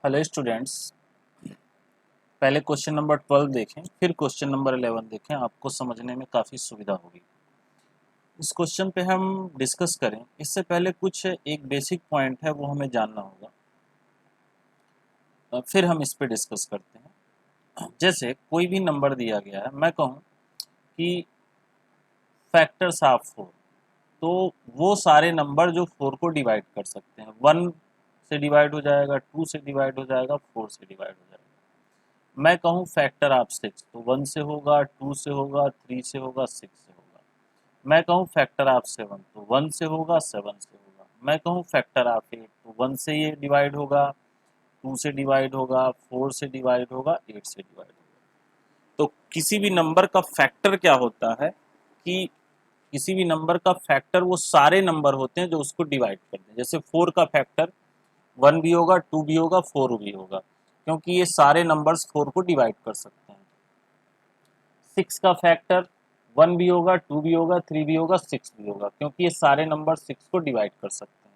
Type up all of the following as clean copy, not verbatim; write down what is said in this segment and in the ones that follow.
Hello students. पहले question number 12 देखें, फिर क्वेश्चन नंबर 11 देखें, आपको समझने में काफ़ी सुविधा होगी। इस क्वेश्चन पे हम डिस्कस करें इससे पहले कुछ एक बेसिक पॉइंट है वो हमें जानना होगा, फिर हम इस पे डिस्कस करते हैं। जैसे कोई भी नंबर दिया गया है, मैं कहूँ कि फैक्टर्स ऑफ 4, तो वो सारे नंबर जो 4 को डिवाइड कर सकते हैं, 1 से डिवाइड हो जाएगा, 2 से डिवाइड हो जाएगा, 4 से डिवाइड हो जाएगा। मैं कहूँ फैक्टर ऑफ 6, तो 1 से होगा, 2 से होगा, 3 से होगा, 6 से होगा। मैं कहूँ फैक्टर ऑफ 7, तो 1 से होगा, 7 से होगा। मैं कहूँ फैक्टर ऑफ 8, तो 1 से ये डिवाइड होगा, 2 से डिवाइड होगा, 4 से डिवाइड होगा, 8 से डिवाइड होगा। तो किसी भी नंबर का फैक्टर क्या होता है कि किसी भी नंबर का फैक्टर वो सारे नंबर होते हैं जो उसको डिवाइड करते हैं। जैसे 4 का फैक्टर 1 भी होगा, 2 भी होगा, 4 भी होगा, क्योंकि ये सारे नंबर्स 4 को डिवाइड कर सकते हैं। 6 का फैक्टर 1 भी होगा, 2 भी होगा, 3 भी होगा, 6 भी होगा, क्योंकि ये सारे नंबर 6 को डिवाइड कर सकते हैं।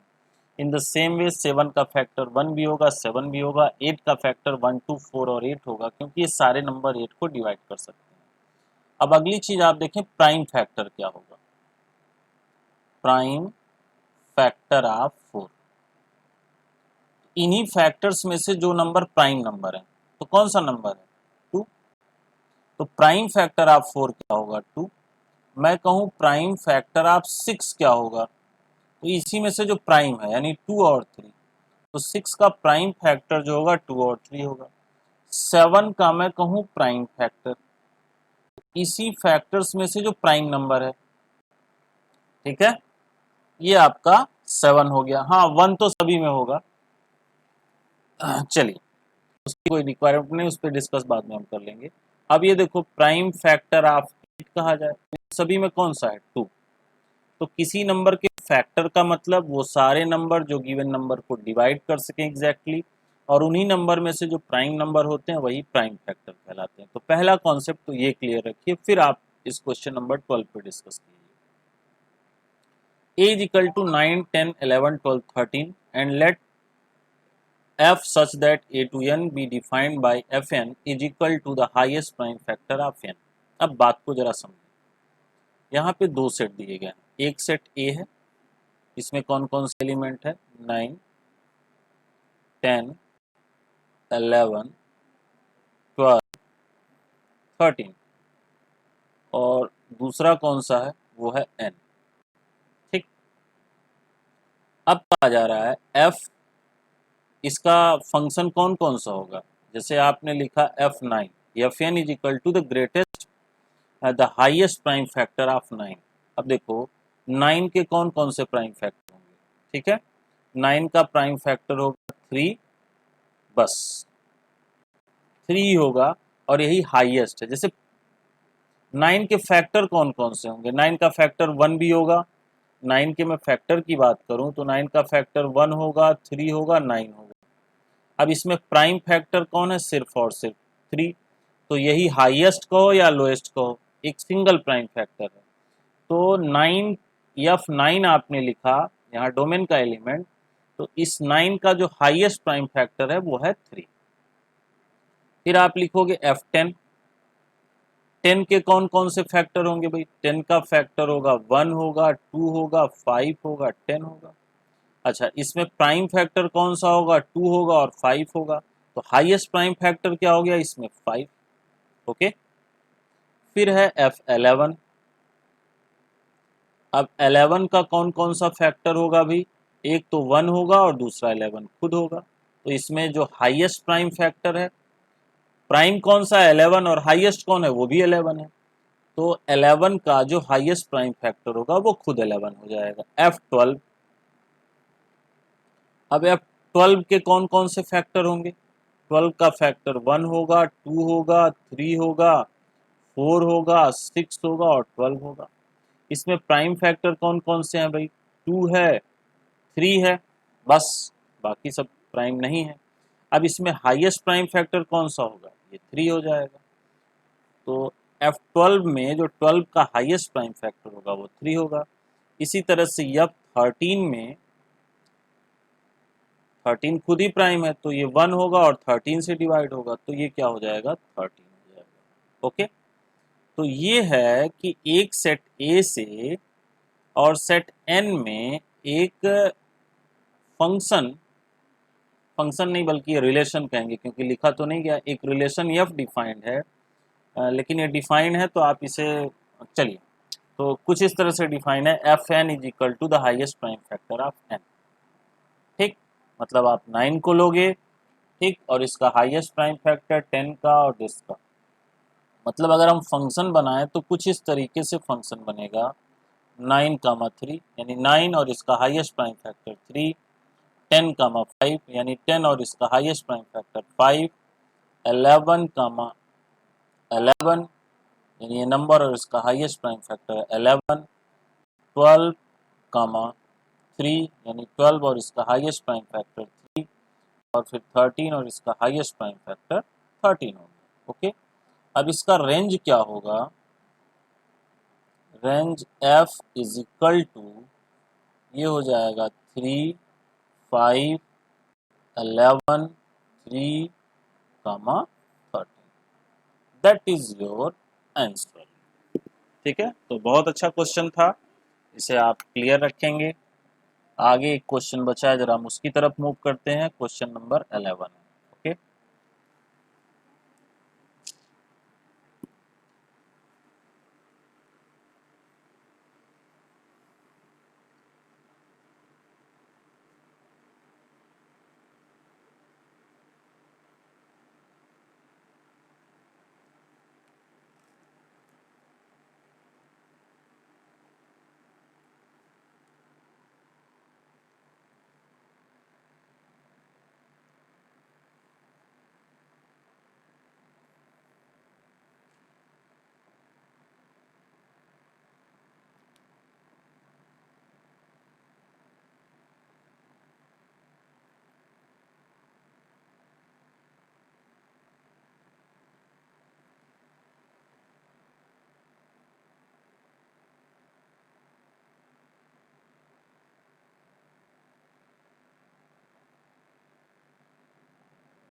इन द सेम वे 7 का फैक्टर 1 भी होगा, 7 भी होगा, 8 का फैक्टर 1, 2, 4 और 8 होगा, क्योंकि ये सारे नंबर 8 को डिवाइड कर सकते हैं। अब अगली चीज आप देखें, प्राइम फैक्टर क्या होगा। प्राइम फैक्टर ऑफ 4, इन्हीं फैक्टर्स में से जो नंबर प्राइम नंबर है, तो कौन सा नंबर है? 2। तो प्राइम फैक्टर ऑफ 4 क्या होगा? 2। मैं कहूँ प्राइम फैक्टर ऑफ 6 क्या होगा? तो इसी में से जो प्राइम है यानी 2 और 3, तो 6 का प्राइम फैक्टर जो होगा 2 और 3 होगा। 7 का मैं कहूँ प्राइम फैक्टर, इसी फैक्टर्स में से जो प्राइम नंबर है, ठीक है, ये आपका 7 हो गया। हाँ, 1 तो सभी में होगा। चलिए, उसकी कोई रिक्वायरमेंट नहीं, उस पर डिस्कस बाद में हम कर लेंगे। अब ये देखो, प्राइम फैक्टर ऑफ 8 कहा जाए तो सभी में कौन सा है? 2। तो किसी नंबर के फैक्टर का मतलब वो सारे नंबर जो गिवन नंबर को डिवाइड कर सकें एग्जैक्टली, और उन्हीं नंबर में से जो प्राइम नंबर होते हैं वही प्राइम फैक्टर कहलाते हैं। तो पहला कॉन्सेप्ट तो ये क्लियर रखिए, फिर आप इस क्वेश्चन नंबर 12 पे डिस्कस कीजिए। A is equal to 9, 10, 11, 12, 13 and let f such that a to n be defined by fn is equal to the highest prime factor of n। अब बात को जरा समझें। यहाँ पे दो सेट दिए गए हैं, एक सेट ए है, इसमें कौन कौन से एलिमेंट है? 9, 10, 11, 12, 13, और दूसरा कौन सा है? वो है n। ठीक, अब कहा जा रहा है f, इसका फंक्शन कौन कौन सा होगा? जैसे आपने लिखा f9, fn is equal to the greatest the highest prime factor of 9। अब देखो 9 के कौन कौन से प्राइम फैक्टर होंगे? ठीक है, 9 का प्राइम फैक्टर होगा 3, बस 3 होगा, और यही हाईएस्ट है। जैसे 9 के फैक्टर कौन कौन से होंगे? 9 का फैक्टर 1 भी होगा। 9 के मैं फैक्टर की बात करूं तो 9 का फैक्टर 1 होगा, 3 होगा, 9 होगा। अब इसमें प्राइम फैक्टर कौन है? सिर्फ और सिर्फ 3। तो यही हाईएस्ट कहो या लोएस्ट कहो, एक सिंगल प्राइम फैक्टर है। तो 9 F9 आपने लिखा, यहाँ डोमेन का एलिमेंट, तो इस 9 का जो हाईएस्ट प्राइम फैक्टर है वो है 3। फिर आप लिखोगे F10, 10 के कौन कौन से फैक्टर होंगे भाई? 10 का फैक्टर होगा 1 होगा, 2 होगा, 5 होगा, 10 होगा। अच्छा, इसमें प्राइम फैक्टर कौन सा होगा? 2 होगा और 5 होगा। तो हाईएस्ट प्राइम फैक्टर क्या हो गया इसमें? 5। ओके, फिर है F11। अब 11 का कौन कौन सा फैक्टर होगा भाई? एक तो 1 होगा और दूसरा 11 खुद होगा। तो इसमें जो हाईएस्ट प्राइम फैक्टर है, प्राइम कौन सा है? 11, और हाईएस्ट कौन है? वो भी 11 है। तो 11 का जो हाईएस्ट प्राइम फैक्टर होगा वो खुद 11 हो जाएगा। F12, अब F12 के कौन कौन से फैक्टर होंगे? 12 का फैक्टर 1 होगा, 2 होगा, 3 होगा, 4 होगा, 6 होगा और 12 होगा। इसमें प्राइम फैक्टर कौन कौन से हैं भाई? 2 है, 3 है, बस, बाकी सब प्राइम नहीं है। अब इसमें हाईएस्ट प्राइम फैक्टर कौन सा होगा? ये 3 हो जाएगा। तो F12 में जो 12 का हाईएस्ट प्राइम फैक्टर होगा वो 3 होगा। इसी तरह से F13 में 13 खुद ही प्राइम है, तो ये 1 होगा और 13 से डिवाइड होगा, तो ये क्या हो जाएगा, 13 हो जाएगा। ओके, तो ये है कि एक सेट ए से और सेट एन में एक फंक्शन, फंक्शन नहीं बल्कि रिलेशन कहेंगे क्योंकि लिखा तो नहीं गया, एक रिलेशन एफ डिफाइंड है, लेकिन ये डिफाइंड है तो आप इसे, चलिए, तो कुछ इस तरह से डिफाइन है, F N is equal to the highest prime factor of N. ठीक, मतलब आप 9 को लोगे, ठीक, और इसका हाईएस्ट प्राइम फैक्टर 10 का और दिस का, मतलब अगर हम फंक्शन बनाएं तो कुछ इस तरीके से फंक्शन बनेगा, 9, 3 यानी 9 और इसका हाईएस्ट प्राइम फैक्टर 3, 10, 5 यानी 10 और इसका हाईएस्ट प्राइम फैक्टर 5, 11, यानी ये नंबर और इसका हाईएस्ट प्राइम फैक्टर 11, 12, 3 यानी 12 और इसका हाईएस्ट प्राइम फैक्टर 3, और फिर 13 और इसका हाईएस्ट प्राइम फैक्टर 13 होगा। ओके, अब इसका रेंज क्या होगा, range F is equal to, ये हो जाएगा 3, 5, 11, 3, 13, दैट इज योर आंसर। ठीक है, तो बहुत अच्छा क्वेश्चन था, इसे आप क्लियर रखेंगे। आगे एक क्वेश्चन बचा है, जरा हम उसकी तरफ मूव करते हैं, क्वेश्चन नंबर 11।